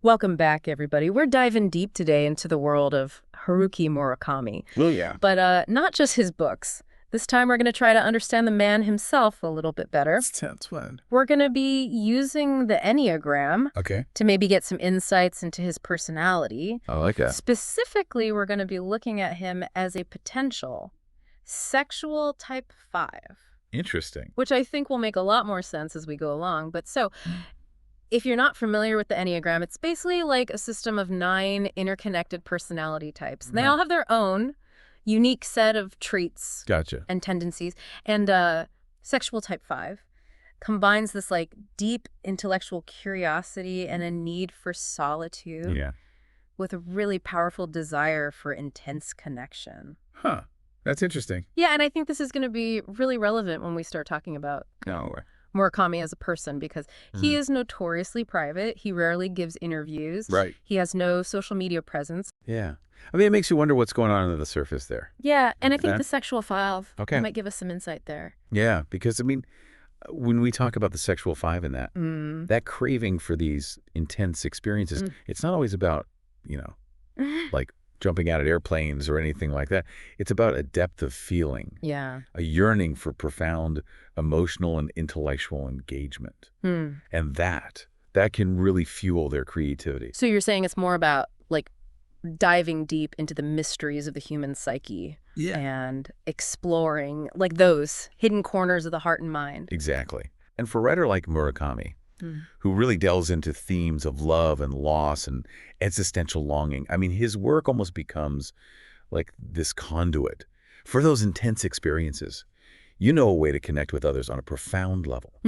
Welcome back, everybody. We're diving deep today into the world of Haruki Murakami, Well, yeah. but not just his books. This time we're going to try to understand the man himself a little bit better. That's fun. We're going to be using the Enneagram Okay. to maybe get some insights into his personality. I like that. Specifically, we're going to be looking at him as a potential sexual type 5, Interesting. which I think will make a lot more sense as we go along. If you're not familiar with the Enneagram, it's basically like a system of 9 interconnected personality types. They all have their own unique set of traits Gotcha. and tendencies. And sexual type 5 combines this like deep intellectual curiosity and a need for solitude Yeah. with a really powerful desire for intense connection. Huh. That's interesting. Yeah, and I think this is going to be really relevant when we start talking about No way. Murakami as a person, because he is notoriously private. He rarely gives interviews. Right. He has no social media presence. Yeah. I mean, it makes you wonder what's going on under the surface there. Yeah, and I think Okay. the sexual 5 Okay. might give us some insight there. Yeah, because, I mean, when we talk about the sexual 5 in that, that craving for these intense experiences, it's not always about, like jumping out at airplanes or anything like that. It's about a depth of feeling, Yeah. a yearning for profound emotional and intellectual engagement. And that can really fuel their creativity. So you're saying it's more about like diving deep into the mysteries of the human psyche and exploring like those hidden corners of the heart and mind. Exactly. And for a writer like Murakami, who really delves into themes of love and loss and existential longing, I mean, his work almost becomes like this conduit for those intense experiences. You know, a way to connect with others on a profound level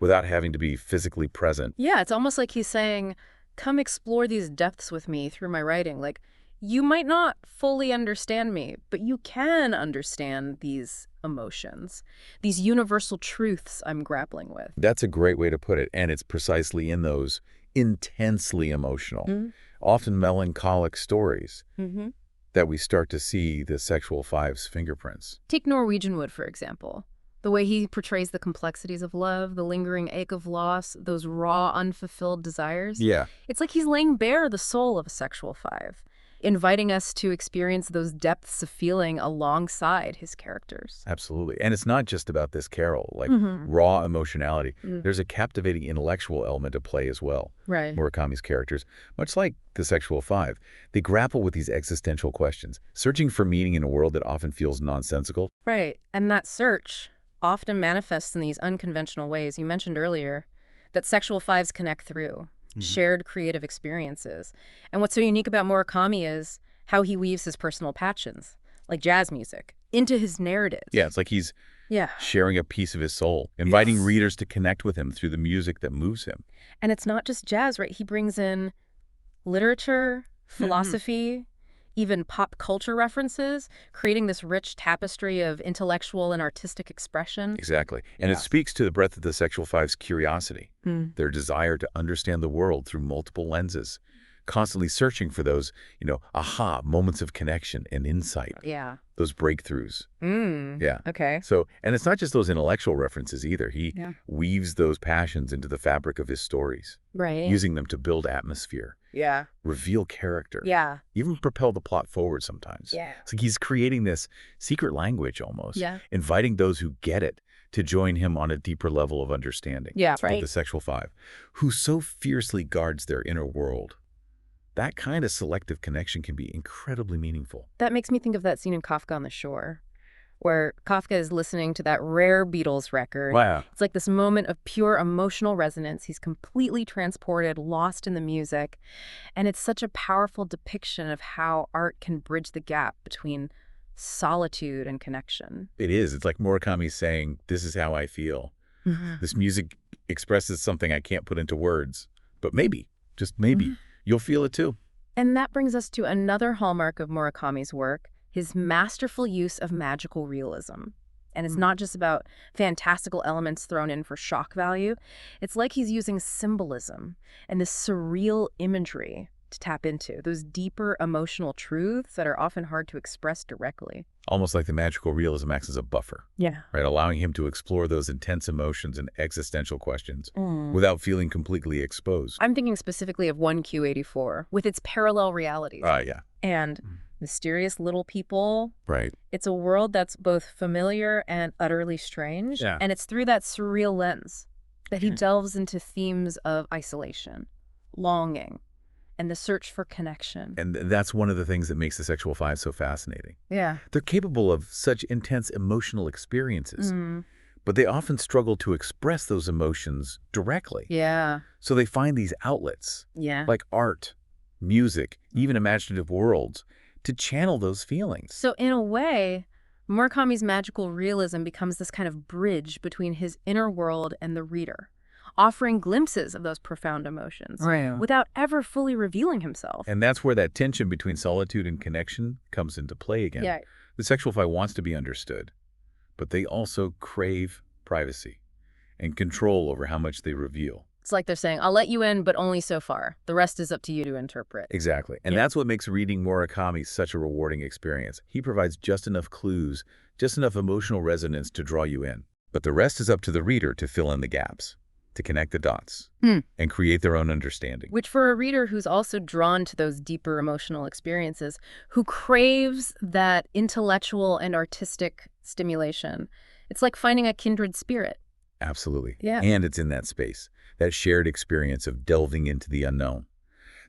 without having to be physically present. Yeah, it's almost like he's saying, come explore these depths with me through my writing. Like, you might not fully understand me, but you can understand these emotions, these universal truths I'm grappling with. That's a great way to put it. And it's precisely in those intensely emotional, often melancholic stories that we start to see the sexual 5's fingerprints. Take Norwegian Wood, for example. The way he portrays the complexities of love, the lingering ache of loss, those raw, unfulfilled desires. Yeah. It's like he's laying bare the soul of a sexual 5, inviting us to experience those depths of feeling alongside his characters. Absolutely. And it's not just about this Carol, like raw emotionality. There's a captivating intellectual element at play as well. Right. Murakami's characters, much like the sexual 5, they grapple with these existential questions, searching for meaning in a world that often feels nonsensical. Right. And that search often manifests in these unconventional ways. You mentioned earlier that sexual 5s connect through shared creative experiences. And what's so unique about Murakami is how he weaves his personal passions, like jazz music, into his narrative. Yeah, it's like he's Yeah. sharing a piece of his soul, inviting readers to connect with him through the music that moves him. And it's not just jazz, right? He brings in literature, philosophy, even pop culture references, creating this rich tapestry of intellectual and artistic expression. Exactly. And it speaks to the breadth of the sexual 5's curiosity, their desire to understand the world through multiple lenses, constantly searching for those, aha, moments of connection and insight, Yeah. those breakthroughs. Yeah. Okay. So, and it's not just those intellectual references either. He weaves those passions into the fabric of his stories, Right. using them to build atmosphere, Yeah. reveal character, Yeah. even propel the plot forward sometimes. Yeah. It's like he's creating this secret language almost, Yeah. inviting those who get it to join him on a deeper level of understanding. Yeah, Of right. the sexual 5, who so fiercely guards their inner world. That kind of selective connection can be incredibly meaningful. That makes me think of that scene in Kafka on the Shore, where Kafka is listening to that rare Beatles record. Wow. It's like this moment of pure emotional resonance. He's completely transported, lost in the music. And it's such a powerful depiction of how art can bridge the gap between solitude and connection. It is. It's like Murakami saying, this is how I feel. This music expresses something I can't put into words. But maybe, just maybe, you'll feel it too. And that brings us to another hallmark of Murakami's work, his masterful use of magical realism. And it's not just about fantastical elements thrown in for shock value. It's like he's using symbolism and this surreal imagery to tap into, those deeper emotional truths that are often hard to express directly. Almost like the magical realism acts as a buffer, Yeah. right? Allowing him to explore those intense emotions and existential questions Mm. without feeling completely exposed. I'm thinking specifically of 1Q84, with its parallel realities. Yeah. And mysterious little people. Right. It's a world that's both familiar and utterly strange. Yeah. And it's through that surreal lens that he delves into themes of isolation, longing, and the search for connection. And that's one of the things that makes the sexual five so fascinating. Yeah. They're capable of such intense emotional experiences, but they often struggle to express those emotions directly. Yeah. So they find these outlets, Yeah. like art, music, even imaginative worlds, to channel those feelings. So in a way, Murakami's magical realism becomes this kind of bridge between his inner world and the reader, offering glimpses of those profound emotions without ever fully revealing himself. And that's where that tension between solitude and connection comes into play again. Yeah. The sexual five wants to be understood, but they also crave privacy and control over how much they reveal. It's like they're saying, I'll let you in, but only so far. The rest is up to you to interpret. Exactly. And that's what makes reading Murakami such a rewarding experience. He provides just enough clues, just enough emotional resonance to draw you in. But the rest is up to the reader to fill in the gaps, to connect the dots, and create their own understanding. Which for a reader who's also drawn to those deeper emotional experiences, who craves that intellectual and artistic stimulation, it's like finding a kindred spirit. Absolutely. Yeah. And it's in that space, that shared experience of delving into the unknown,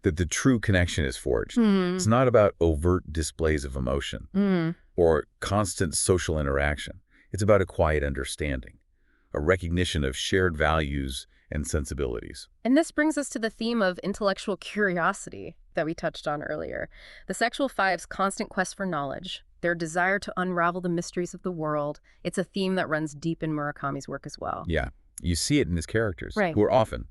that the true connection is forged. It's not about overt displays of emotion or constant social interaction. It's about a quiet understanding, a recognition of shared values and sensibilities. And this brings us to the theme of intellectual curiosity that we touched on earlier. The sexual five's constant quest for knowledge, their desire to unravel the mysteries of the world, it's a theme that runs deep in Murakami's work as well. Yeah, you see it in his characters, Right. who are often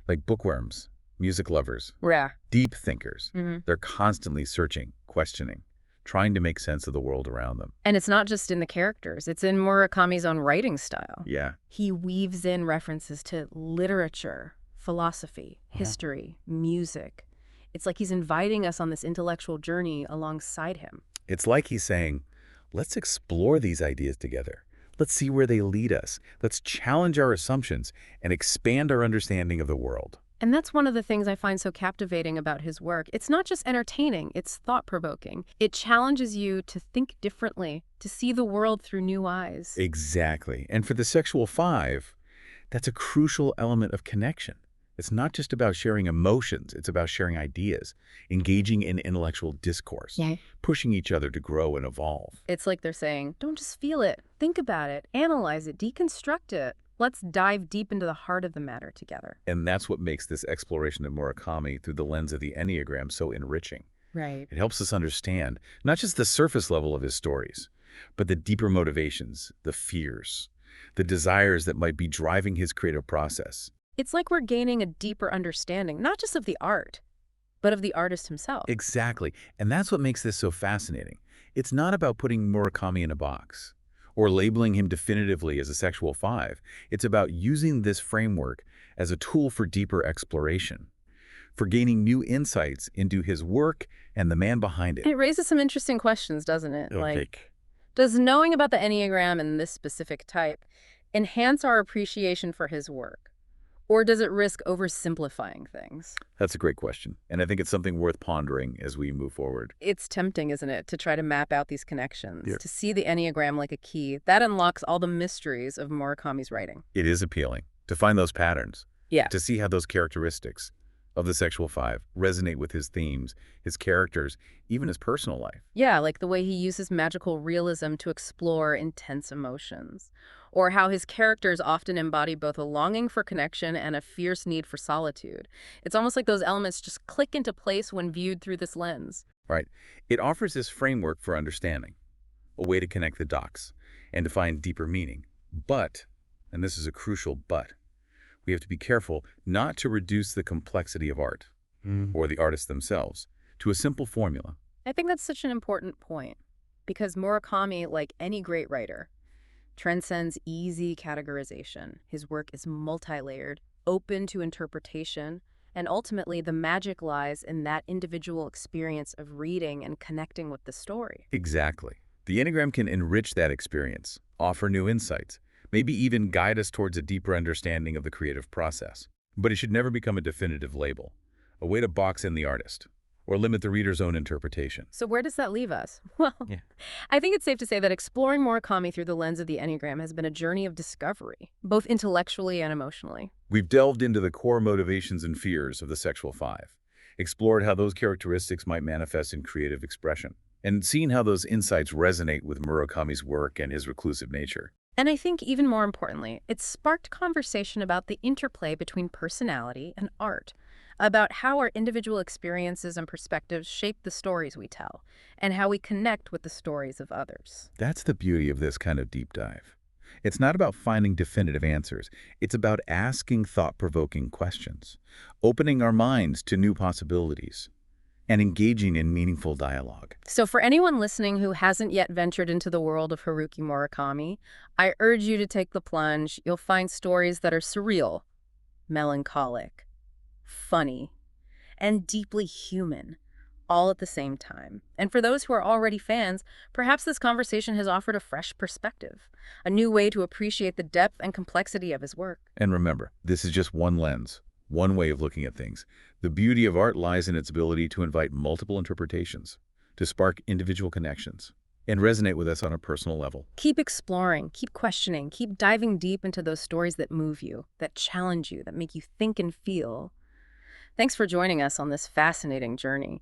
like bookworms, music lovers, Yeah. deep thinkers. They're constantly searching, questioning, trying to make sense of the world around them. And it's not just in the characters, it's in Murakami's own writing style. Yeah. He weaves in references to literature, philosophy, history, music. It's like he's inviting us on this intellectual journey alongside him. It's like he's saying, let's explore these ideas together. Let's see where they lead us. Let's challenge our assumptions and expand our understanding of the world. And that's one of the things I find so captivating about his work. It's not just entertaining, it's thought-provoking. It challenges you to think differently, to see the world through new eyes. Exactly. And for the sexual five, that's a crucial element of connection. It's not just about sharing emotions, it's about sharing ideas, engaging in intellectual discourse, pushing each other to grow and evolve. It's like they're saying, don't just feel it, think about it, analyze it, deconstruct it. Let's dive deep into the heart of the matter together. And that's what makes this exploration of Murakami through the lens of the Enneagram so enriching. Right. It helps us understand not just the surface level of his stories, but the deeper motivations, the fears, the desires that might be driving his creative process. It's like we're gaining a deeper understanding, not just of the art, but of the artist himself. Exactly. And that's what makes this so fascinating. It's not about putting Murakami in a box or labeling him definitively as a sexual five. It's about using this framework as a tool for deeper exploration, for gaining new insights into his work and the man behind it. It raises some interesting questions, doesn't it? Okay. Like, does knowing about the Enneagram and this specific type enhance our appreciation for his work? Or does it risk oversimplifying things? That's a great question, and I think it's something worth pondering as we move forward. It's tempting, isn't it, to try to map out these connections, Yeah. to see the Enneagram like a key. That unlocks all the mysteries of Murakami's writing. It is appealing to find those patterns, Yeah. to see how those characteristics of the sexual five resonate with his themes, his characters, even his personal life. Yeah, like the way he uses magical realism to explore intense emotions, or how his characters often embody both a longing for connection and a fierce need for solitude. It's almost like those elements just click into place when viewed through this lens. Right. It offers this framework for understanding, a way to connect the dots and to find deeper meaning. But, and this is a crucial but, we have to be careful not to reduce the complexity of art or the artists themselves to a simple formula. I think that's such an important point, because Murakami, like any great writer, transcends easy categorization. His work is multi-layered, open to interpretation, And ultimately, the magic lies in that individual experience of reading and connecting with the story. Exactly. The Enneagram can enrich that experience, offer new insights, maybe even guide us towards a deeper understanding of the creative process. But it should never become a definitive label, a way to box in the artist, or limit the reader's own interpretation. So where does that leave us? Well, Yeah. I think it's safe to say that exploring Murakami through the lens of the Enneagram has been a journey of discovery, both intellectually and emotionally. We've delved into the core motivations and fears of the sexual five, explored how those characteristics might manifest in creative expression, and seen how those insights resonate with Murakami's work and his reclusive nature. And I think even more importantly, it sparked conversation about the interplay between personality and art, about how our individual experiences and perspectives shape the stories we tell, and how we connect with the stories of others. That's the beauty of this kind of deep dive. It's not about finding definitive answers. It's about asking thought-provoking questions, opening our minds to new possibilities, and engaging in meaningful dialogue. So for anyone listening who hasn't yet ventured into the world of Haruki Murakami, I urge you to take the plunge. You'll find stories that are surreal, melancholic, funny, and deeply human, all at the same time. And for those who are already fans, perhaps this conversation has offered a fresh perspective, a new way to appreciate the depth and complexity of his work. And remember, this is just one lens, one way of looking at things. The beauty of art lies in its ability to invite multiple interpretations, to spark individual connections, and resonate with us on a personal level. Keep exploring, keep questioning, keep diving deep into those stories that move you, that challenge you, that make you think and feel. Thanks for joining us on this fascinating journey.